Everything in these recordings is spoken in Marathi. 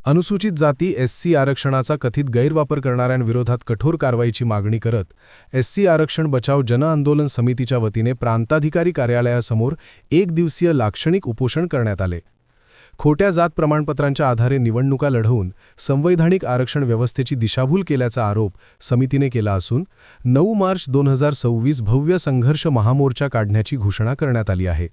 अनुसूचित जाती एससी आरक्षणाचा कथित गैरवापर करणाऱ्यांविरोधात कठोर कारवाईची मागणी करत एससी आरक्षण बचाव जनआंदोलन समितीच्या वतीने प्रांताधिकारी कार्यालयासमोर एक दिवसीय लाक्षणिक उपोषण करण्यात आले। खोट्या जात प्रमाणपत्रांच्या आधारे निवडणुका लढवून संवैधानिक आरक्षण व्यवस्थेची दिशाभूल केल्याचा आरोप समितीने केला असून 9 मार्च 2026 भव्य संघर्ष महामोर्चा काढण्याची घोषणा करण्यात आली आहे।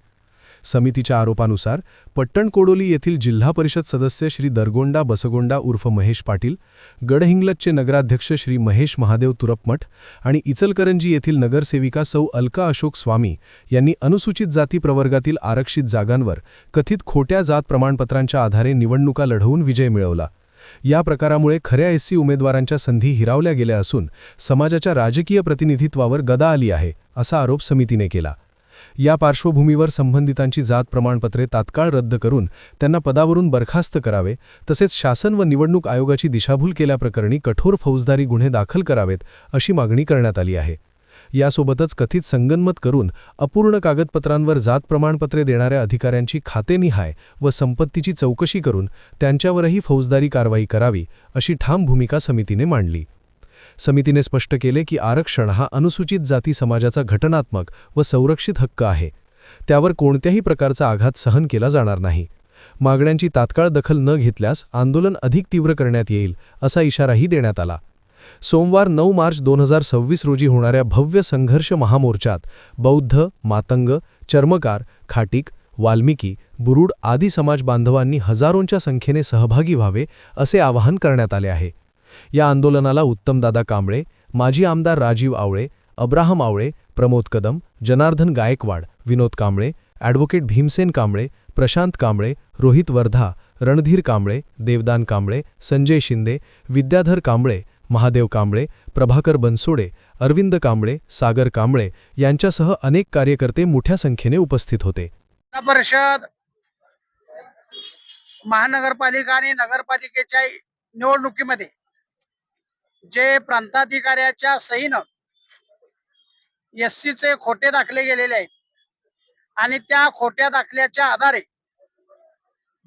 समितीच्या आरोपानुसार पट्टणकोडोली येथील जिल्हा परिषद सदस्य श्री दरगोंडा बसगोंडा उर्फ महेश पाटील, गडहिंग्लजचे नगराध्यक्ष श्री महेश महादेव तुरपमठ आणि इचलकरंजी येथील नगरसेविका सौ अलका अशोक स्वामी यांनी अनुसूचित जाती प्रवर्गातील आरक्षित जागांवर कथित खोट्या जात प्रमाणपत्रांच्या आधारे निवडणुका लढवून विजय मिळवला। या प्रकारामुळे खऱ्या एससी उमेदवारांच्या संधी हिरावल्या गेल्या असून समाजाच्या राजकीय प्रतिनिधित्वावर गदा आली आहे, असा आरोप समितीने केला। या पार्श्वभूमीवर संबंधितांची जात प्रमाणपत्रे तात्काळ रद्द करून त्यांना पदावरून बरखास्त करावे, तसेच शासन व निवडणूक आयोगाची दिशाभूल केल्याप्रकरणी कठोर फौजदारी गुन्हे दाखल करावेत, अशी मागणी करण्यात आली आहे। यासोबतच कथित संगनमत करून अपूर्ण कागदपत्रांवर जात प्रमाणपत्रे देणाऱ्या अधिकाऱ्यांची खातेनिहाय व संपत्तीची चौकशी करून त्यांच्यावरही फौजदारी कारवाई करावी, अशी ठाम भूमिका समितीने मांडली। समितीने स्पष्ट केले की आरक्षण हा अनुसूचित जाती समाजाचा घटनात्मक व संरक्षित हक्क आहे। त्यावर कोणत्याही प्रकारचा आघात सहन केला जाणार नाही। मागण्यांची तात्काळ दखल न घेतल्यास आंदोलन अधिक तीव्र करण्यात येईल, असा इशाराही देण्यात आला। सोमवार 9 मार्च 2026 रोजी होणाऱ्या भव्य संघर्ष महामोर्चात बौद्ध, मातंग, चर्मकार, खाटीक, वाल्मिकी, बुरुड आदी समाज बांधवांनी हजारोंच्या संख्येने सहभागी व्हावे, असे आवाहन करण्यात आले आहे। या आंदोलनाला उत्तमदादा कांबळे, माजी आमदार राजीव आवळे, अब्राहम आवळे, प्रमोद कदम, जनार्दन गायकवाड, विनोद कांबळे, ॲडव्होकेट भीमसेन कांबळे, प्रशांत कांबळे, रोहित वर्धा, रणधीर कांबळे, देवदान कांबळे, संजय शिंदे, विद्याधर कांबळे, महादेव कांबळे, प्रभाकर बनसोडे, अरविंद कांबळे, सागर कांबळे यांच्यासह अनेक कार्यकर्ते मोठ्या संख्येने उपस्थित होते। परिषद, महानगरपालिका आणि नगरपालिकेच्या निवडणुकीमध्ये जे प्रांताधिकाऱ्याच्या सहीनं एससीचे खोटे दाखले गेलेले आहेत आणि त्या खोट्या दाखल्याच्या आधारे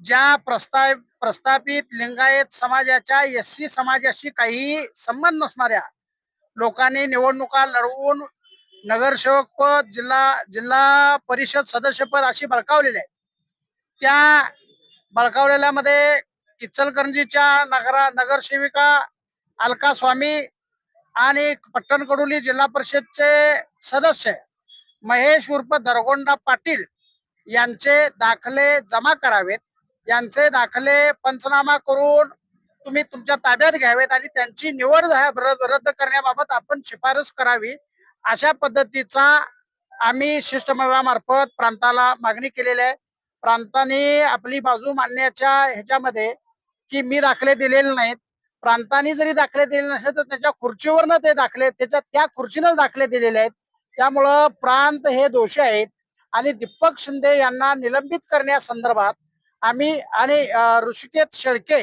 ज्या प्रस्थापित लिंगायत समाजाच्या एससी समाजाशी काही संबंध नसणाऱ्या लोकांनी निवडणुका लढवून नगरसेवक पद, जिल्हा परिषद सदस्यपद अशी बळकावलेली आहे। त्या बळकावलेल्यामध्ये इचलकरंजीच्या नगरसेविका अलका स्वामी आणि पट्टणकोडोली जिल्हा परिषदचे सदस्य महेश उर्फ दरगोंडा पाटील यांचे दाखले जमा करावेत। यांचे दाखले पंचनामा करून तुम्ही तुमच्या ताब्यात घ्यावेत आणि त्यांची निवड रद्द करण्याबाबत आपण शिफारस करावी, अशा पद्धतीचा आम्ही शिष्टमंडळामार्फत प्रांताला मागणी केलेली आहे। प्रांताने आपली बाजू मांडण्याच्या ह्याच्यामध्ये की मी दाखले दिलेले नाहीत, प्रांताने जरी दाखले दिले नसेल तर त्याच्या खुर्चीवरनं ते दाखले त्या खुर्चीनं दाखले दिलेले आहेत। त्यामुळं प्रांत हे दोषी आहेत आणि दीपक शिंदे यांना निलंबित करण्यासंदर्भात आम्ही आणि ऋषिकेश शेळके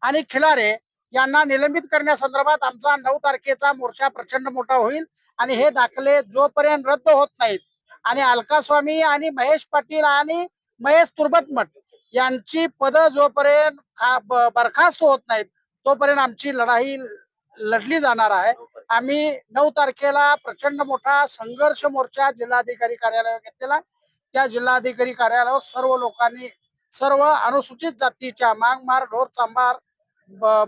आणि खिलारे यांना निलंबित करण्यासंदर्भात आमचा 9 तारखेचा मोर्चा प्रचंड मोठा होईल आणि हे दाखले जोपर्यंत रद्द होत नाहीत आणि अलका स्वामी आणि महेश पाटील आणि महेश तुरबतमठ यांची पदं जोपर्यंत बरखास्त होत नाहीत तोपर्यंत आमची लढाई लढली जाणार आहे। आम्ही 9 तारखेला प्रचंड मोठा संघर्ष मोर्चा जिल्हाधिकारी कार्यालयावर घेतलेला। त्या जिल्हाधिकारी कार्यालयावर सर्व लोकांनी, सर्व अनुसूचित जातीच्या मांगमार, ढोर चांभार,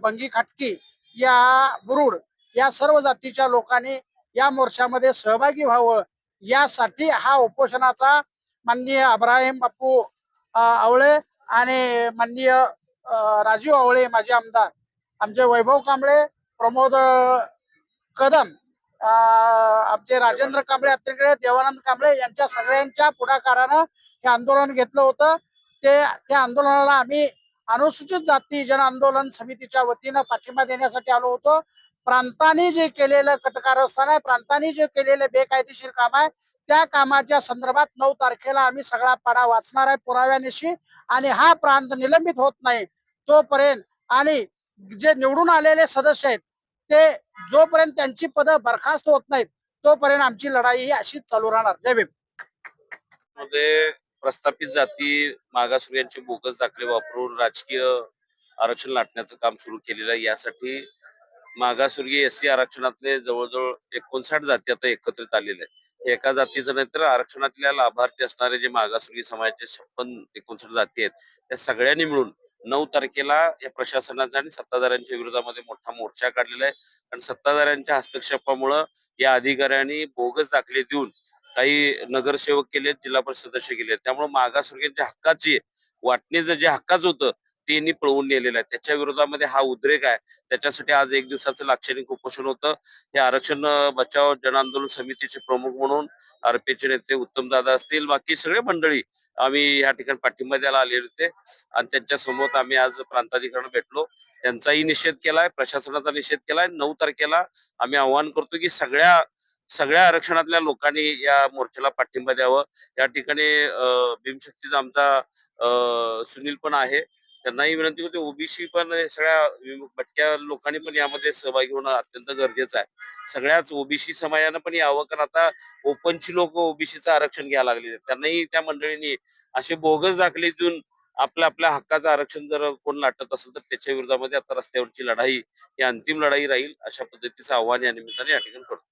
बंगी खाटकी या बुरुड या सर्व जातीच्या लोकांनी या मोर्चामध्ये सहभागी व्हावं, यासाठी हा उपोषणाचा माननीय अब्राहिम बापू आवळे आणि माननीय राजीव आवळे माजी आमदार, आमचे वैभव कांबळे, प्रमोद कदम, आमचे राजेंद्र कांबळे अत्रेकडे, देवानंद कांबळे यांच्या सगळ्यांच्या पुढाकारानं हे आंदोलन घेतलं होतं। त्या आंदोलनाला आम्ही अनुसूचित जाती जन आंदोलन समितीच्या वतीनं पाठिंबा देण्यासाठी आलो होतो। प्रांतांनी जे केलेलं कटकारस्थान आहे, प्रांतांनी जे केलेले बेकायदेशीर काम आहे, त्या कामाच्या संदर्भात 9 तारखेला आम्ही सगळा पाडा वाचणार आहे पुराव्यानिशी आणि हा प्रांत निलंबित होत नाही तोपर्यंत आणि जे निवडून आलेले सदस्य आहेत ते जोपर्यंत त्यांची पदं बरखास्त होत नाहीत तोपर्यंत आमची लढाई ही अशीच चालू राहणार। जय भीम। मध्ये प्रस्थापित जाती मागासवर्गीयांचे बोगस दाखले वापरून राजकीय आरक्षण लाटण्याचं काम सुरू केलेलं आहे. यासाठी मागासवर्गीय एससी आरक्षणातले जवळजवळ 59 जाती आता एकत्रित आलेल्या आहेत. एका जातीचं नाही तर आरक्षणातल्या लाभार्थी असणारे जे मागासवर्गीय समाजाचे 56-59 जाती आहेत, त्या सगळ्यांनी मिळून 9 तारखेला या प्रशासनाच्या आणि सत्ताधाऱ्यांच्या विरोधामध्ये मोठा मोर्चा काढलेला आहे. कारण सत्ताधाऱ्यांच्या हस्तक्षेपामुळं या अधिकाऱ्यांनी बोगस दाखले देऊन काही नगरसेवक केलेत, जिल्हा परिषद सदस्य केलेत. त्यामुळे मागासवर्गीयांच्या हक्काची वाटणीचं जे हक्काचं होतं ते यांनी पळवून नेलेलं आहे. त्याच्या विरोधामध्ये हा उद्रेक आहे. त्याच्यासाठी आज 1 दिवसाचं लाक्षणिक उपोषण होतं. हे आरक्षण बचाव जन आंदोलन समितीचे प्रमुख म्हणून आरपीचे नेते उत्तमदादा असतील, बाकी सगळे मंडळी आम्ही या ठिकाणी पाठिंबा द्यायला आलेले होते आणि त्यांच्या समोर आम्ही आज प्रांताधिकाऱ्यांना भेटलो. त्यांचाही निषेध केलाय, प्रशासनाचा निषेध केलाय. 9 तारखेला आम्ही आवाहन करतो की सगळ्या सगळ्या आरक्षणातल्या लोकांनी या मोर्चाला पाठिंबा द्यावं. या ठिकाणी भीमशक्तीचा आमचा सुनील पण आहे. त्यांनाही विनंती होती, ओबीसी पण सगळ्या भटक्या लोकांनी पण यामध्ये सहभागी होणं अत्यंत गरजेचं आहे. सगळ्याच ओबीसी समाजानं पण यावं, कारण आता ओपनची लोक ओबीसीचं आरक्षण घ्यायला लागले. त्यांनाही त्या मंडळींनी असे बोगस दाखले देऊन आपल्या आपल्या हक्काचं आरक्षण जर कोण लाटत असेल तर त्याच्या विरोधामध्ये आता रस्त्यावरची लढाई ही अंतिम लढाई राहील, अशा पद्धतीचं आव्हान या निमित्ताने या ठिकाणी करतो.